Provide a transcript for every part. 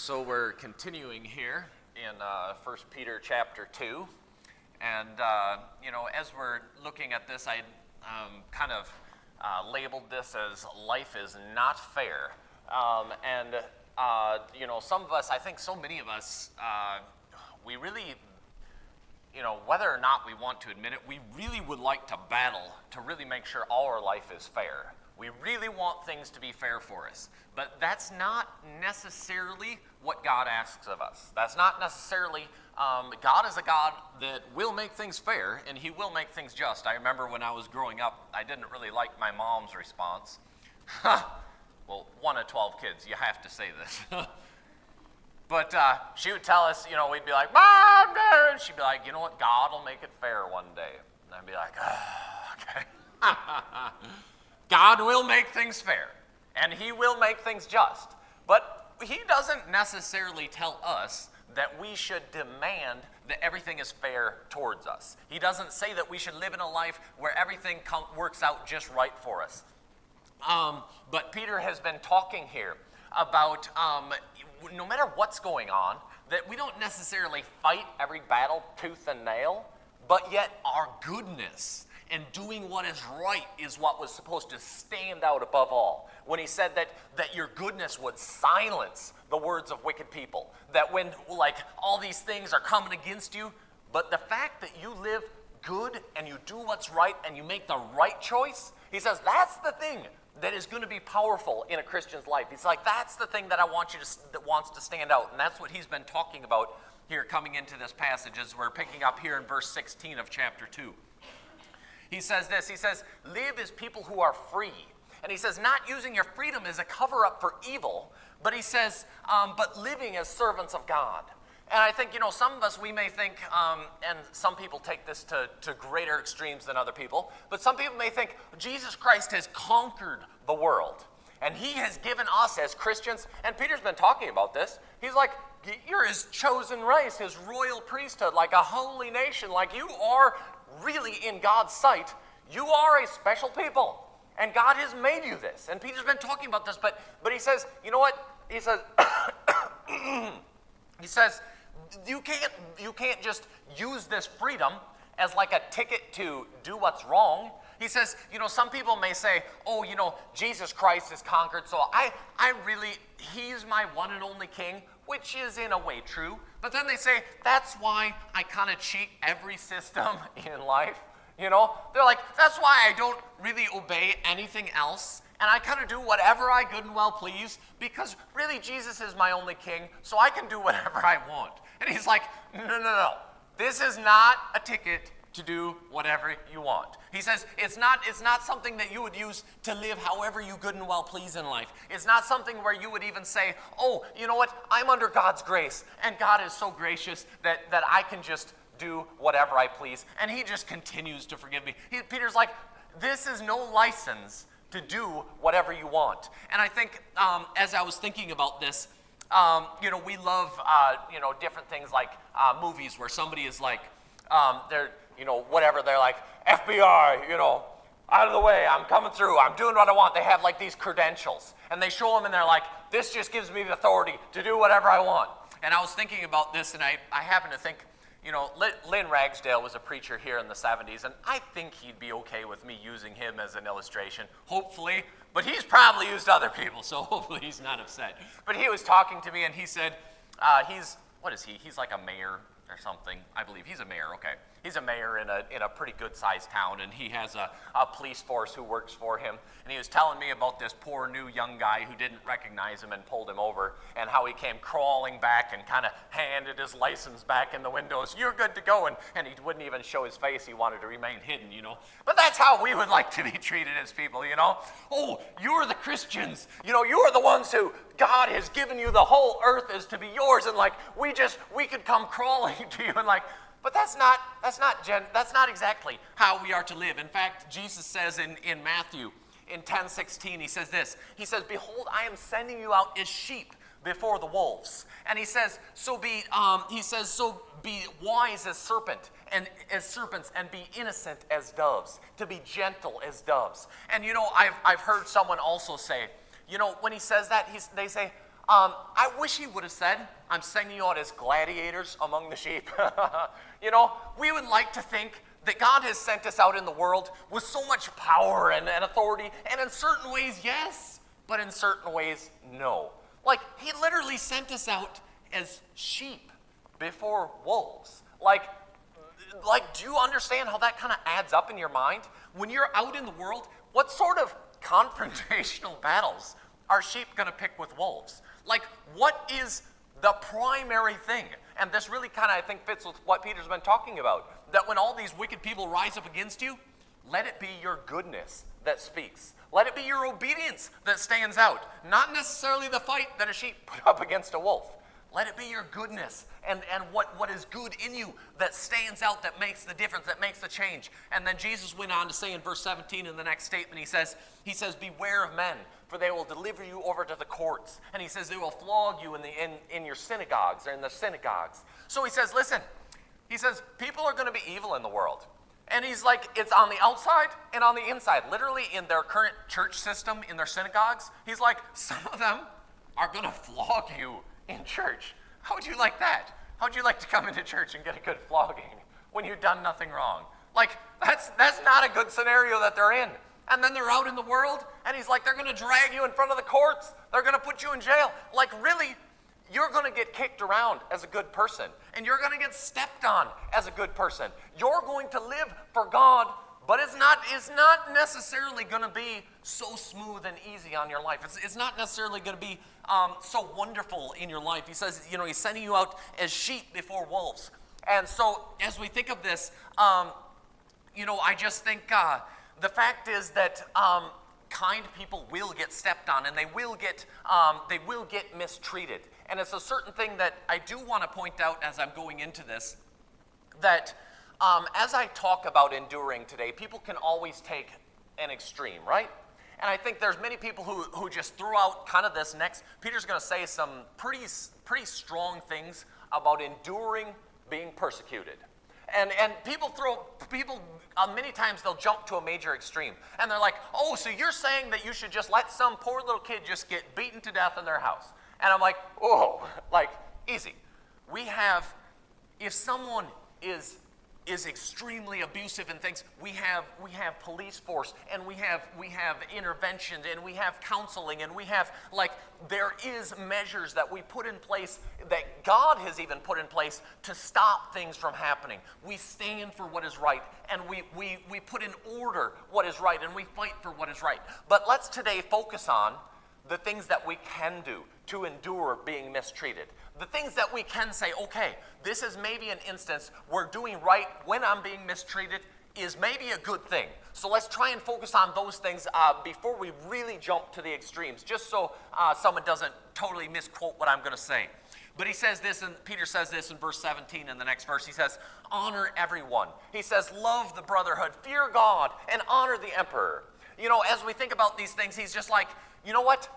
So we're continuing here in 1 Peter chapter 2. And, as we're looking at this, I kind of labeled this as life is not fair. Some of us, I think so many of us, we really, whether or not we want to admit it, we really would like to battle to really make sure all our life is fair. We really want things to be fair for us. But that's not necessarily what God asks of us. That's not necessarily, God is a God that will make things fair, and he will make things just. I remember when I was growing up, I didn't really like my mom's response. Well, 1 of 12 kids, you have to say this. But she would tell us, we'd be like, Mom, Dad. She'd be like, you know what, God will make it fair one day. And I'd be like, okay. God will make things fair, and he will make things just. But he doesn't necessarily tell us that we should demand that everything is fair towards us. He doesn't say that we should live in a life where everything works out just right for us. But Peter has been talking here about no matter what's going on, that we don't necessarily fight every battle tooth and nail, but yet our goodness and doing what is right is what was supposed to stand out above all. When he said that your goodness would silence the words of wicked people, that when all these things are coming against you, but the fact that you live good and you do what's right and you make the right choice, he says that's the thing that is going to be powerful in a Christian's life. He's like, that's the thing that I want that wants to stand out. And that's what he's been talking about here coming into this passage as we're picking up here in verse 16 of chapter 2. He says this, he says, live as people who are free. And he says, not using your freedom as a cover-up for evil, but he says, but living as servants of God. And I think, some of us, we may think, and some people take this to greater extremes than other people, but some people may think Jesus Christ has conquered the world. And he has given us as Christians, and Peter's been talking about this, he's like, you're his chosen race, his royal priesthood, like a holy nation, like you are really in God's sight, you are a special people. And God has made you this. And Peter's been talking about this, but he says, you know what? He says, you can't just use this freedom as like a ticket to do what's wrong. He says, some people may say, oh, Jesus Christ is conquered, so he's my one and only king, which is in a way true. But then they say, that's why I kind of cheat every system in life. They're like, that's why I don't really obey anything else. And I kind of do whatever I good and well please, because really Jesus is my only king, so I can do whatever I want. And he's like, no. This is not a ticket to do whatever you want. He says it's not something that you would use to live however you good and well please in life. It's not something where you would even say, oh, you know what, I'm under God's grace, and God is so gracious that I can just do whatever I please, and he just continues to forgive me. Peter's like, this is no license to do whatever you want. And I think as I was thinking about this, we love different things like movies where somebody is like, they're like, FBI, out of the way, I'm coming through, I'm doing what I want. They have like these credentials, and they show them, and they're like, this just gives me the authority to do whatever I want. And I was thinking about this, and I happen to think, Lynn Ragsdale was a preacher here in the 70s, and I think he'd be okay with me using him as an illustration, hopefully, but he's probably used other people, so hopefully he's not upset. But he was talking to me, and he said, what is he? He's like a mayor or something. I believe he's a mayor, okay. He's a mayor in a pretty good-sized town, and he has a police force who works for him. And he was telling me about this poor new young guy who didn't recognize him and pulled him over, and how he came crawling back and kind of handed his license back in the windows. You're good to go, and he wouldn't even show his face. He wanted to remain hidden, But that's how we would like to be treated as people, Oh, you're the Christians. You're the ones who God has given you the whole earth is to be yours, and like we could come crawling to you and like. But that's not exactly how we are to live. In fact, Jesus says in Matthew, in 10:16, he says this. He says, behold, I am sending you out as sheep before the wolves. And he says, so be wise as serpents and be innocent as doves, to be gentle as doves. And I've heard someone also say, when he says that, they say, I wish he would have said, I'm sending you out as gladiators among the sheep. You know, we would like to think that God has sent us out in the world with so much power and authority, and in certain ways, yes, but in certain ways, no. Like, he literally sent us out as sheep before wolves. Like, do you understand how that kind of adds up in your mind? When you're out in the world, what sort of confrontational battles are sheep going to pick with wolves? Like, what is the primary thing? And this really kind of, I think, fits with what Peter's been talking about. That when all these wicked people rise up against you, let it be your goodness that speaks. Let it be your obedience that stands out. Not necessarily the fight that a sheep put up against a wolf. Let it be your goodness and what is good in you that stands out, that makes the difference, that makes the change. And then Jesus went on to say in verse 17 in the next statement, he says, beware of men, for they will deliver you over to the courts. And he says they will flog you in your synagogues or in the synagogues. So he says, listen, he says, people are going to be evil in the world. And he's like, it's on the outside and on the inside. Literally in their current church system, in their synagogues, he's like, some of them are going to flog you in church. How would you like that? How would you like to come into church and get a good flogging when you've done nothing wrong? Like, that's not a good scenario that they're in. And then they're out in the world, and he's like, they're going to drag you in front of the courts. They're going to put you in jail. Like, really, you're going to get kicked around as a good person, and you're going to get stepped on as a good person. You're going to live for God, but it's not necessarily going to be so smooth and easy on your life. It's not necessarily going to be so wonderful in your life. He says, you know, he's sending you out as sheep before wolves. And so as we think of this, you know, I just think the fact is that kind people will get stepped on, and they will get mistreated. And it's a certain thing that I do want to point out as I'm going into this, that as I talk about enduring today, people can always take an extreme, right? And I think there's many people who just threw out kind of this next. Peter's going to say some pretty strong things about enduring being persecuted. And people many times they'll jump to a major extreme. And they're like, oh, so you're saying that you should just let some poor little kid just get beaten to death in their house. And I'm like, oh, like, easy. If someone is extremely abusive and things, we have police force, and we have interventions, and we have counseling, and we have, like, there is measures that we put in place, that God has even put in place to stop things from happening. We stand for what is right, and we put in order what is right, and we fight for what is right. But let's today focus on the things that we can do to endure being mistreated. The things that we can say, okay, this is maybe an instance where doing right when I'm being mistreated is maybe a good thing. So let's try and focus on those things before we really jump to the extremes, just so someone doesn't totally misquote what I'm going to say. But he says this, and Peter says this in verse 17 in the next verse. He says, honor everyone. He says, love the brotherhood, fear God, and honor the emperor. You know, as we think about these things, he's just like, you know what?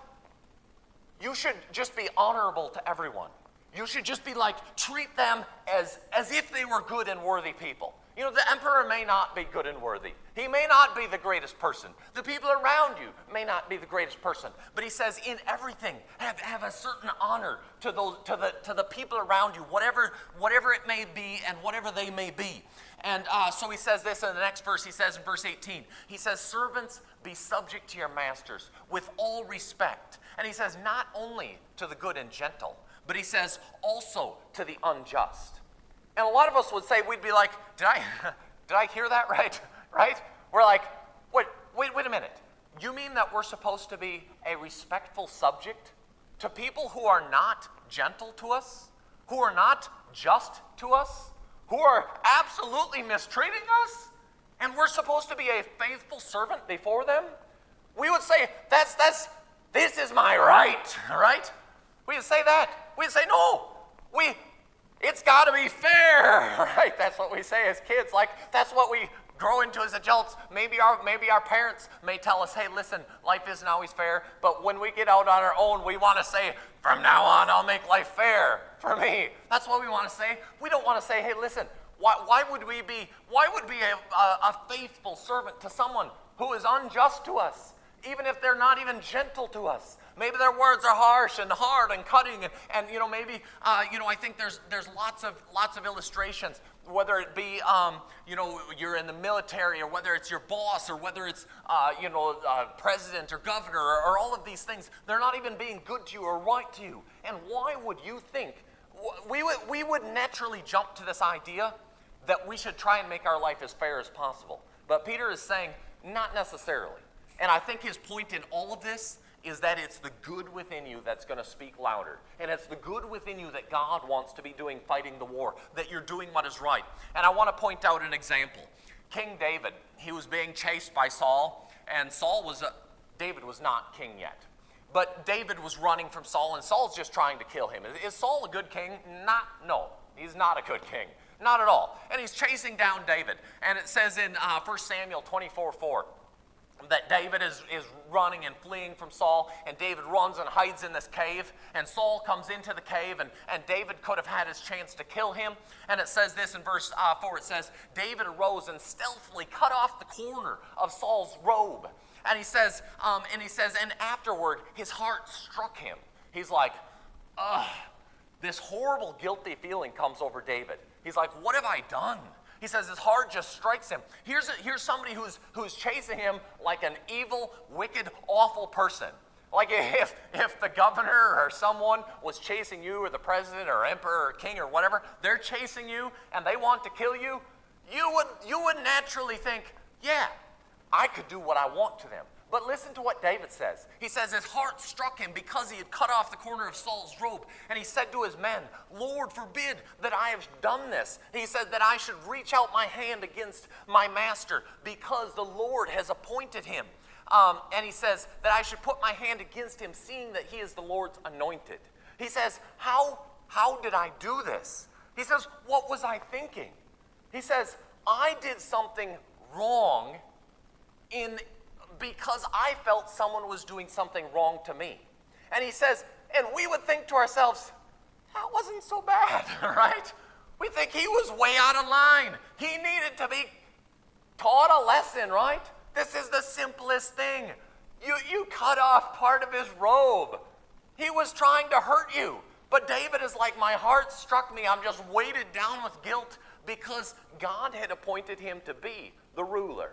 You should just be honorable to everyone. You should just be like, treat them as if they were good and worthy people. You know, the emperor may not be good and worthy. He may not be the greatest person. The people around you may not be the greatest person. But he says, in everything, have a certain honor to the people around you, whatever it may be and whatever they may be. And so he says this in the next verse. He says in verse 18, he says, servants, be subject to your masters with all respect. And he says, not only to the good and gentle, but he says also to the unjust. And a lot of us would say, we'd be like, did I hear that right? Right? We're like, wait a minute. You mean that we're supposed to be a respectful subject to people who are not gentle to us, who are not just to us, who are absolutely mistreating us, and we're supposed to be a faithful servant before them? We would say, this is my right, right? We would say that. We'd say, no, it's got to be fair, right? That's what we say as kids. Like, that's what we grow into as adults. Maybe our parents may tell us, hey, listen, life isn't always fair. But when we get out on our own, we want to say, from now on, I'll make life fair for me. That's what we want to say. We don't want to say, hey, listen, why would we be a faithful servant to someone who is unjust to us, even if they're not even gentle to us? Maybe their words are harsh and hard and cutting, and maybe I think there's lots of illustrations, whether it be you're in the military, or whether it's your boss, or whether it's president or governor, or all of these things. They're not even being good to you or right to you. And why would you think we would naturally jump to this idea that we should try and make our life as fair as possible? But Peter is saying, not necessarily. And I think his point in all of this is that it's the good within you that's going to speak louder. And it's the good within you that God wants to be doing, fighting the war, that you're doing what is right. And I want to point out an example. King David, he was being chased by Saul, and David was not king yet. But David was running from Saul, and Saul's just trying to kill him. Is Saul a good king? No, he's not a good king. Not at all. And he's chasing down David. And it says in 1 Samuel 24:4 that David is running and fleeing from Saul, and David runs and hides in this cave, and Saul comes into the cave, and David could have had his chance to kill him. And it says this in verse 4, it says, David arose and stealthily cut off the corner of Saul's robe. And he says, and afterward, his heart struck him. He's like, this horrible guilty feeling comes over David. He's like, what have I done? He says his heart just strikes him. Here's somebody who's chasing him like an evil, wicked, awful person. Like if the governor or someone was chasing you, or the president or emperor or king or whatever, they're chasing you and they want to kill you, you would naturally think, yeah, I could do what I want to them. But listen to what David says. He says his heart struck him because he had cut off the corner of Saul's robe. And he said to his men, Lord, forbid that I have done this. He said that I should reach out my hand against my master, because the Lord has appointed him. And he says that I should put my hand against him, seeing that he is the Lord's anointed. He says, how did I do this? He says, what was I thinking? He says, I did something wrong because I felt someone was doing something wrong to me. And he says, and we would think to ourselves, that wasn't so bad, right? We think he was way out of line. He needed to be taught a lesson, right? This is the simplest thing. You cut off part of his robe. He was trying to hurt you. But David is like, my heart struck me. I'm just weighted down with guilt because God had appointed him to be the ruler.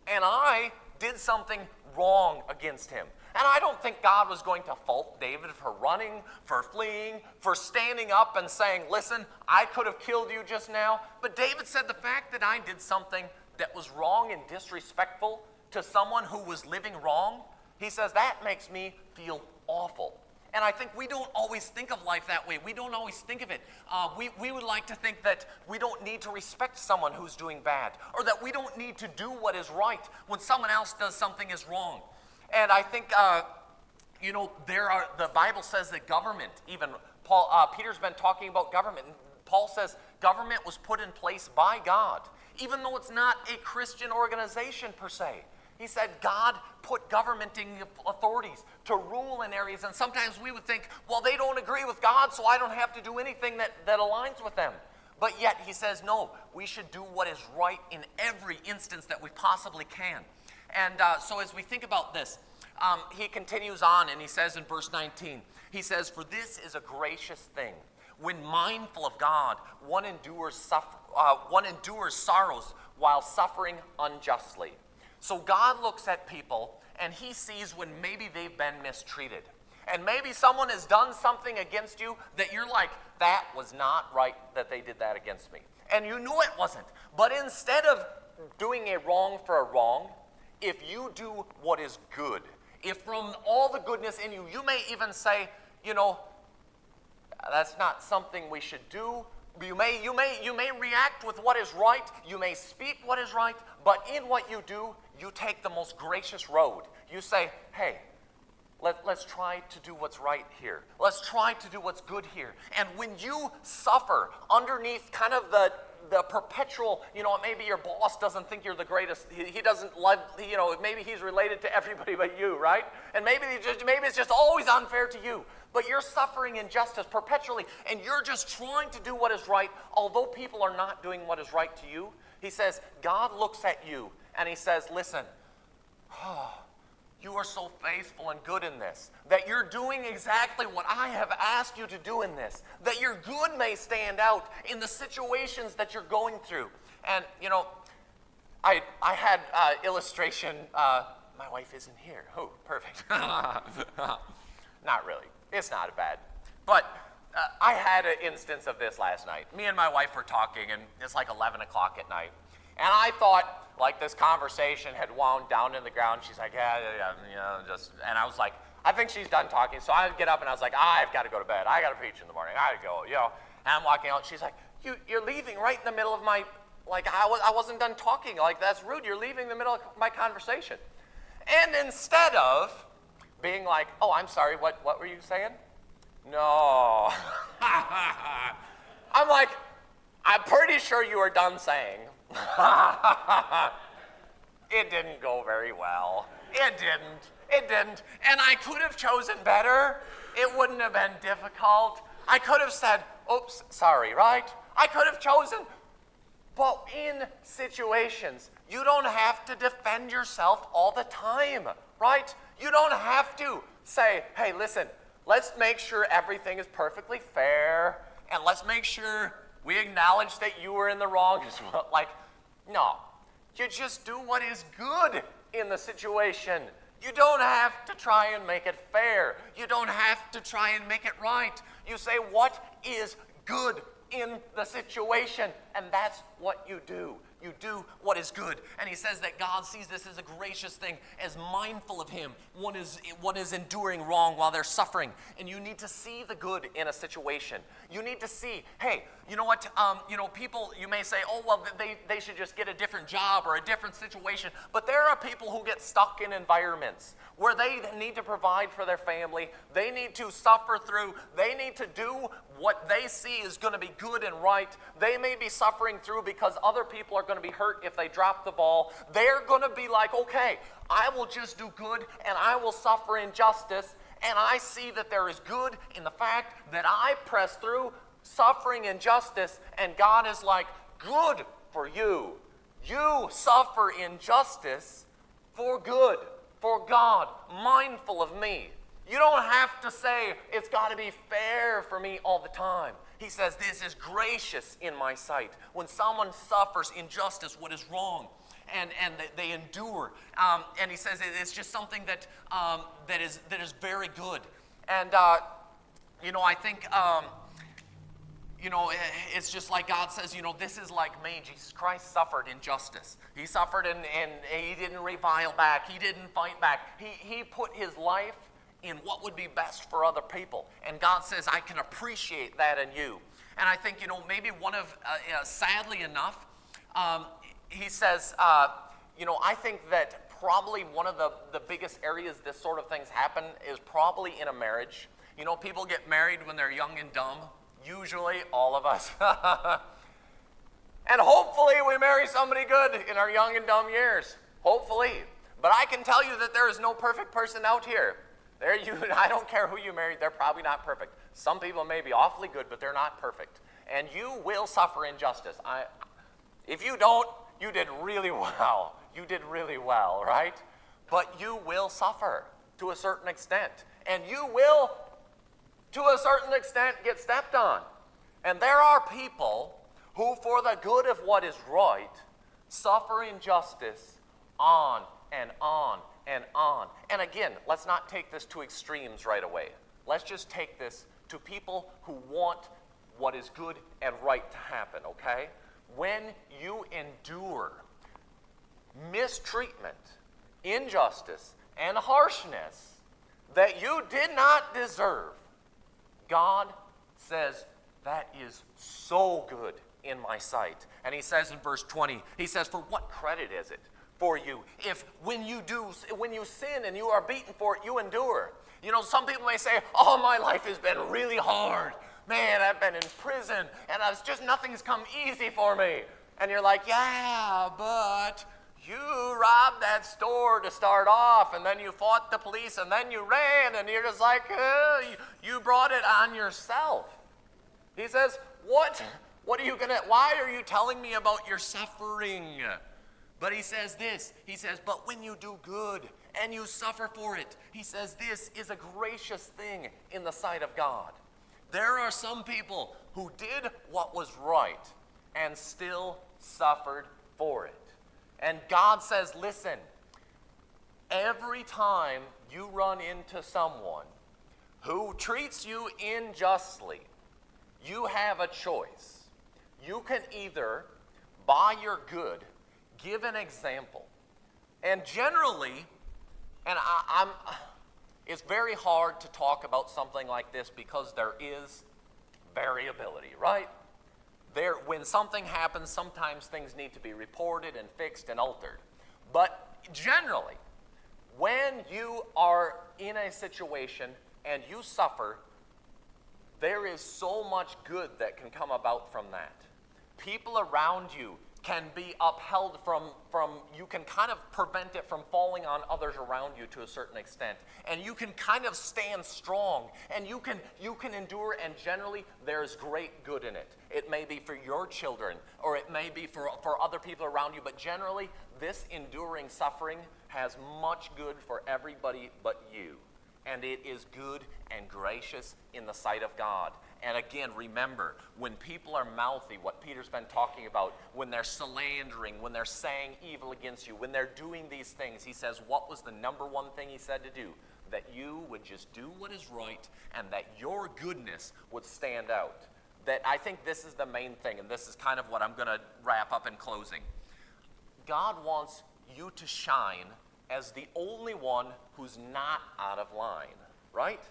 And I did something wrong against him. And I don't think God was going to fault David for running, for fleeing, for standing up and saying, listen, I could have killed you just now. But David said the fact that I did something that was wrong and disrespectful to someone who was living wrong, he says that makes me feel awful. And I think we don't always think of life that way. We don't always think of it. We would like to think that we don't need to respect someone who's doing bad, or that we don't need to do what is right when someone else does something is wrong. And I think, the Bible says that government, even Peter's been talking about government, and Paul says government was put in place by God, even though it's not a Christian organization per se. He said God put governing authorities to rule in areas, and sometimes we would think, well, they don't agree with God, so I don't have to do anything that aligns with them. But yet he says, no, we should do what is right in every instance that we possibly can. And so as we think about this, he continues on, and he says in verse 19, he says, for this is a gracious thing. When mindful of God, one endures sorrows while suffering unjustly. So God looks at people, and he sees when maybe they've been mistreated. And maybe someone has done something against you that you're like, that was not right that they did that against me. And you knew it wasn't. But instead of doing a wrong for a wrong, if you do what is good, if from all the goodness in you, you may even say, that's not something we should do. You may react with what is right. You may speak what is right. But in what you do, you take the most gracious road. You say, hey, let's try to do what's right here. Let's try to do what's good here. And when you suffer underneath kind of the perpetual, maybe your boss doesn't think you're the greatest. He doesn't love, maybe he's related to everybody but you, right? And maybe it's just always unfair to you. But you're suffering injustice perpetually, and you're just trying to do what is right, although people are not doing what is right to you. He says, God looks at you, and he says, listen, you are so faithful and good in this, that you're doing exactly what I have asked you to do in this, that your good may stand out in the situations that you're going through. And, I had illustration. My wife isn't here. Oh, perfect. Not really. It's not bad. But I had an instance of this last night. Me and my wife were talking, and it's like 11 o'clock at night. And I thought, like, this conversation had wound down in the ground. She's like, yeah, and I was like, I think she's done talking. So I get up, and I was like, I've got to go to bed. I got to preach in the morning. I got to go, And I'm walking out. She's like, you're leaving right in the middle of my, like, I wasn't done talking. Like, that's rude. You're leaving the middle of my conversation. And instead of being like, oh, I'm sorry, what were you saying? No. I'm like, I'm pretty sure you are done saying. It didn't go very well. It didn't. And I could have chosen better. It wouldn't have been difficult. I could have said, oops, sorry, right? I could have chosen. But in situations, you don't have to defend yourself all the time, right? You don't have to say, hey, listen, let's make sure everything is perfectly fair, and let's make sure we acknowledge that you were in the wrong as well. Like, no. You just do what is good in the situation. You don't have to try and make it fair. You don't have to try and make it right. You say what is good in the situation, and that's what you do. You do what is good. And he says that God sees this as a gracious thing, as mindful of him, what is enduring wrong while they're suffering. And you need to see the good in a situation. You need to see, hey, you know what, people, you may say, oh, well, they should just get a different job or a different situation. But there are people who get stuck in environments where they need to provide for their family. They need to suffer through. They need to do what they see is going to be good and right. They may be suffering through because other people are going to be hurt if they drop the ball. They're going to be like, okay, I will just do good and I will suffer injustice. And I see that there is good in the fact that I press through suffering injustice, and God is like, good for you. You suffer injustice for good, for God, mindful of me. You don't have to say, it's got to be fair for me all the time. He says, this is gracious in my sight. When someone suffers injustice, what is wrong, and they endure. And he says it's just something that is very good. And, I think, it's just like God says, this is like me. Jesus Christ suffered injustice. He suffered and he didn't revile back. He didn't fight back. He put his life in what would be best for other people. And God says, I can appreciate that in you. And I think, maybe one of, sadly enough, he says, I think that probably one of the biggest areas this sort of things happen is probably in a marriage. People get married when they're young and dumb. Usually, all of us. And hopefully we marry somebody good in our young and dumb years. Hopefully. But I can tell you that there is no perfect person out here. I don't care who you married, they're probably not perfect. Some people may be awfully good, but they're not perfect. And you will suffer injustice. If you don't, you did really well. You did really well, right? But you will suffer to a certain extent. And you will, to a certain extent, get stepped on. And there are people who, for the good of what is right, suffer injustice on and on and on. And again, let's not take this to extremes right away. Let's just take this to people who want what is good and right to happen, okay? When you endure mistreatment, injustice, and harshness that you did not deserve, God says, that is so good in my sight. And he says in verse 20, he says, for what credit is it for you if when you sin and you are beaten for it, you endure? Some people may say, oh, my life has been really hard. Man, I've been in prison, and nothing's come easy for me. And you're like, yeah, but you robbed that store to start off, and then you fought the police, and then you ran, and you're just like, you brought it on yourself. He says, why are you telling me about your suffering? But he says this, he says, but when you do good and you suffer for it. He says this is a gracious thing in the sight of God. There are some people who did what was right and still suffered for it. And God says, listen, every time you run into someone who treats you unjustly, you have a choice. You can either, by your good, give an example. And generally, and it's very hard to talk about something like this because there is variability, right? When something happens, sometimes things need to be reported and fixed and altered. But generally, when you are in a situation and you suffer, there is so much good that can come about from that. People around you can be upheld from you can kind of prevent it from falling on others around you to a certain extent. And you can kind of stand strong, and you can endure, and generally there's great good in it. It may be for your children, or it may be for other people around you, but generally this enduring suffering has much good for everybody but you. And it is good and gracious in the sight of God. And again, remember, when people are mouthy, what Peter's been talking about, when they're slandering, when they're saying evil against you, when they're doing these things, he says, what was the number one thing he said to do? That you would just do what is right and that your goodness would stand out. That I think this is the main thing, and this is kind of what I'm going to wrap up in closing. God wants you to shine as the only one who's not out of line, right?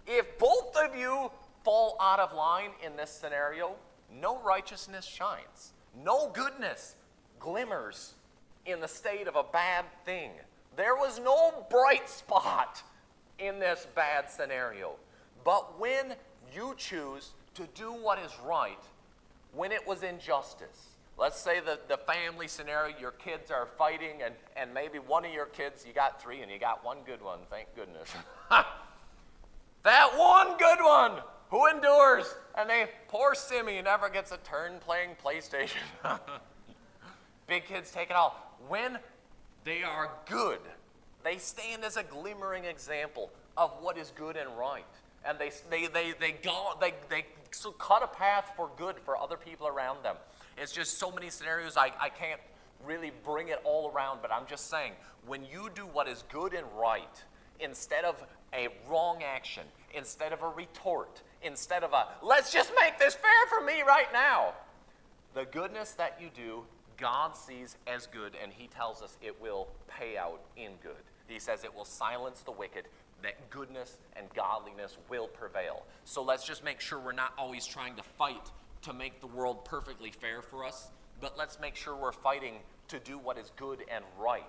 If both of you fall out of line in this scenario, no righteousness shines. No goodness glimmers in the state of a bad thing. There was no bright spot in this bad scenario. But when you choose to do what is right, when it was injustice, let's say the family scenario, your kids are fighting, and maybe one of your kids, you got 3 and you got one good one, thank goodness. That one good one who endures, and poor Simmy never gets a turn playing PlayStation. Big kids take it all. When they are good, they stand as a glimmering example of what is good and right. And they cut a path for good for other people around them. It's just so many scenarios I can't really bring it all around, but I'm just saying, when you do what is good and right, instead of a wrong action, instead of a retort, instead of a, let's just make this fair for me right now, the goodness that you do, God sees as good, and he tells us it will pay out in good. He says it will silence the wicked, that goodness and godliness will prevail. So let's just make sure we're not always trying to fight to make the world perfectly fair for us, but let's make sure we're fighting to do what is good and right.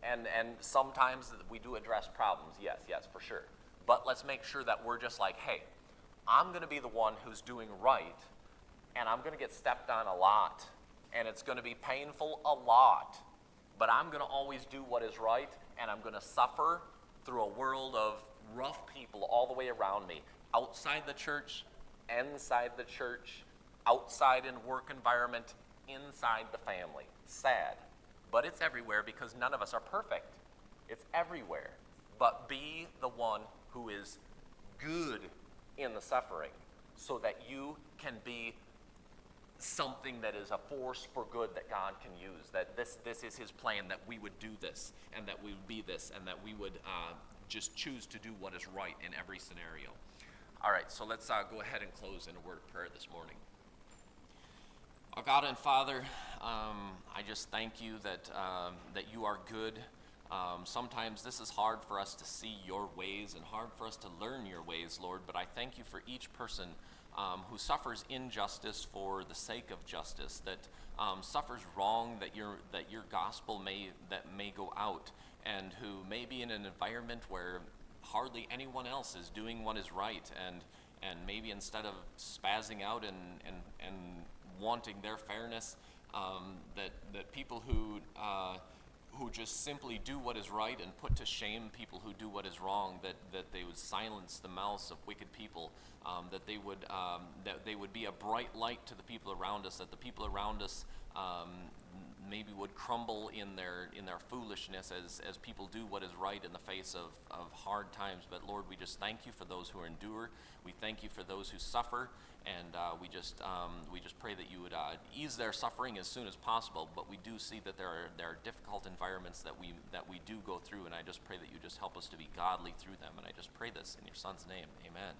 And sometimes we do address problems, yes, for sure. But let's make sure that we're just like, hey, I'm going to be the one who's doing right, and I'm going to get stepped on a lot, and it's going to be painful a lot, but I'm going to always do what is right, and I'm going to suffer through a world of rough people all the way around me, outside the church, inside the church, outside in work environment, inside the family. Sad, but it's everywhere because none of us are perfect. It's everywhere. But be the one who is good in the suffering so that you can be something that is a force for good that God can use, that this is his plan, that we would do this, and that we would be this, and that we would just choose to do what is right in every scenario. All right, so let's go ahead and close in a word of prayer this morning. Our God and Father, I just thank you that you are good. Sometimes this is hard for us to see your ways and hard for us to learn your ways, Lord, but I thank you for each person who suffers injustice for the sake of justice, that suffers wrong, that your gospel may go out, and who may be in an environment where hardly anyone else is doing what is right, and maybe instead of spazzing out and wanting their fairness, that people who just simply do what is right and put to shame people who do what is wrong, that they would silence the mouths of wicked people, that they would be a bright light to the people around us, that the people around us maybe would crumble in their foolishness as people do what is right in the face of hard times. But Lord, we just thank you for those who endure. We thank you for those who suffer, and we just pray that you would ease their suffering as soon as possible. But we do see that there are difficult environments that we do go through, and I just pray that you just help us to be godly through them. And I just pray this in your Son's name. Amen.